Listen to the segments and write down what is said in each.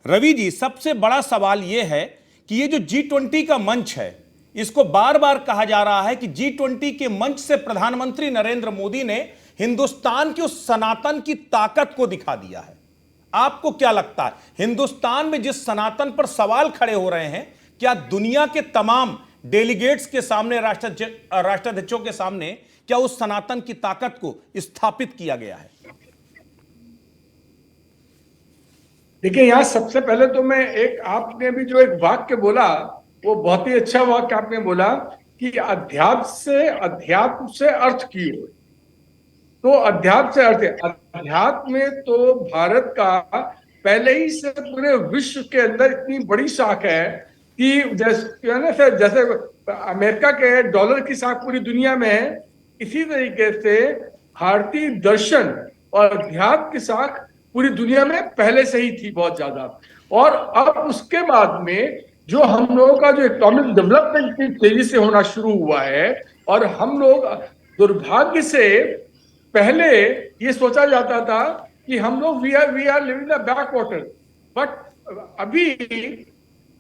रवि जी, सबसे बड़ा सवाल यह है कि ये जो G20 का मंच है, इसको बार बार कहा जा रहा है कि G20 के मंच से प्रधानमंत्री नरेंद्र मोदी ने हिंदुस्तान की उस सनातन की ताकत को दिखा दिया है। आपको क्या लगता है, हिंदुस्तान में जिस सनातन पर सवाल खड़े हो रहे हैं, क्या दुनिया के तमाम डेलीगेट्स के सामने, राष्ट्राध्यक्षों के सामने, क्या उस सनातन की ताकत को स्थापित किया गया है? देखिए, यहां सबसे पहले तो मैं आपने भी जो एक वाक्य बोला, वो बहुत ही अच्छा वाक्य आपने बोला कि अध्यात्म से अर्थ की ओर। तो अध्यात्म से अर्थ, अध्यात्म में तो भारत का पहले ही से पूरे विश्व के अंदर इतनी बड़ी शाख है कि जैसे अमेरिका के डॉलर की शाख पूरी दुनिया में है, इसी तरीके से भारतीय दर्शन और अध्यात्म की शाख पूरी दुनिया में पहले से ही थी बहुत ज्यादा। और अब उसके बाद में जो हम लोगों का जो इकोनॉमिक डेवलपमेंट की तेजी से होना शुरू हुआ है, और हम लोग दुर्भाग्य से पहले ये सोचा जाता था कि हम लोग we are living the backwater, but अभी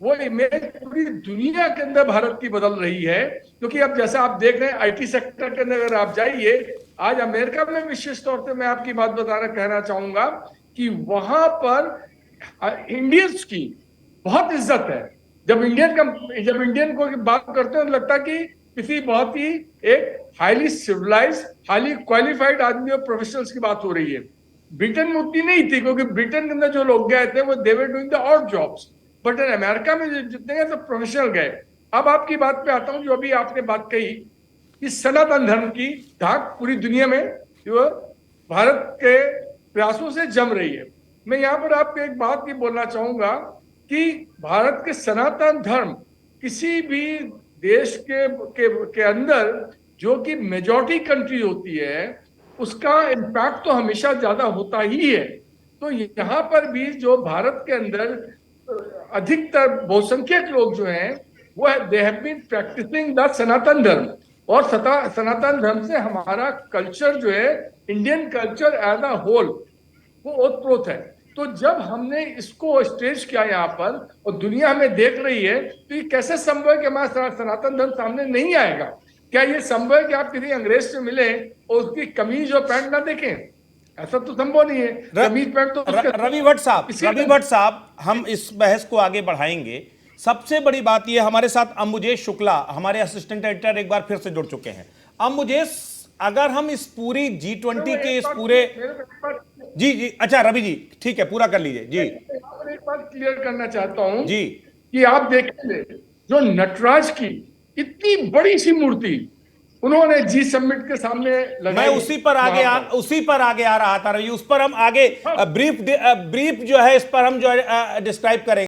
वो इमेज पूरी दुनिया के अंदर भारत की बदल रही है। क्योंकि अब जैसा आप देख रहे हैं आईटी सेक्टर के अंदर, अगर आप जाइए आज अमेरिका में, विशेष तौर पे मैं आपकी बात कहना चाहूंगा कि वहां पर इंडियंस की बहुत इज्जत है। जब इंडियन को बात करते हैं तो लगता है कि किसी बहुत ही एक हाईली सिविलाइज, हाईली क्वालिफाइड आदमी और प्रोफेशनल्स की बात हो रही है। ब्रिटेन में उतनी नहीं थी, क्योंकि ब्रिटेन के अंदर जो लोग गए थे वो they were doing the odd jobs, but America में जितने गए तो प्रोफेशनल गए। अब आपकी बात पे आता हूं, जो अभी आपने बात कही कि सनातन धर्म की धाक पूरी दुनिया में जो भारत के प्रयासों से जम रही है। मैं यहाँ पर आपको एक बात भी बोलना चाहूंगा कि भारत के सनातन धर्म किसी भी देश के अंदर जो कि मेजॉरिटी कंट्री होती है, उसका इम्पैक्ट तो हमेशा ज्यादा होता ही है। तो यहाँ पर भी जो भारत के अंदर अधिकतर बहुसंख्यक लोग जो हैं वो they have been practising the Sanatan Dharma, और सनातन धर्म से हमारा कल्चर जो है, Indian culture as a whole, वो ओतप्रोत है। तो जब हमने इसको स्टेज किया यहाँ पर और दुनिया हमें देख रही है, तो ये कैसे संभव है कि हमारा सनातन धर्म सामने नहीं आएगा? क्या ये संभव है कि आप किसी अंग्रेज से मिले और उसकी कमीज और पैंट ना देखें? ऐसा तो संभव नहीं है। कमीज पैंट तो रवि भट्ट साहब, हम इस बहस को आगे बढ़ाएंगे। सबसे बड़ी बात यह, हमारे साथ अंबुजेश शुक्ला, हमारे असिस्टेंट एडिटर, एक बार फिर से जुड़ चुके हैं। अंबुजेश, अगर हम इस पूरी G20 के इस पूरे जी, अच्छा रवि जी, ठीक है, पूरा कर लीजिए जी। एक बात क्लियर करना चाहता हूं जी कि आप देखेंगे जो नटराज की इतनी बड़ी सी मूर्ति उन्होंने जी समिट के सामने लगाई, मैं उसी पर आगे आ रहा था रवि, उस पर हम आगे ब्रीफ जो है, इस पर हम जो है डिस्क्राइब करेंगे।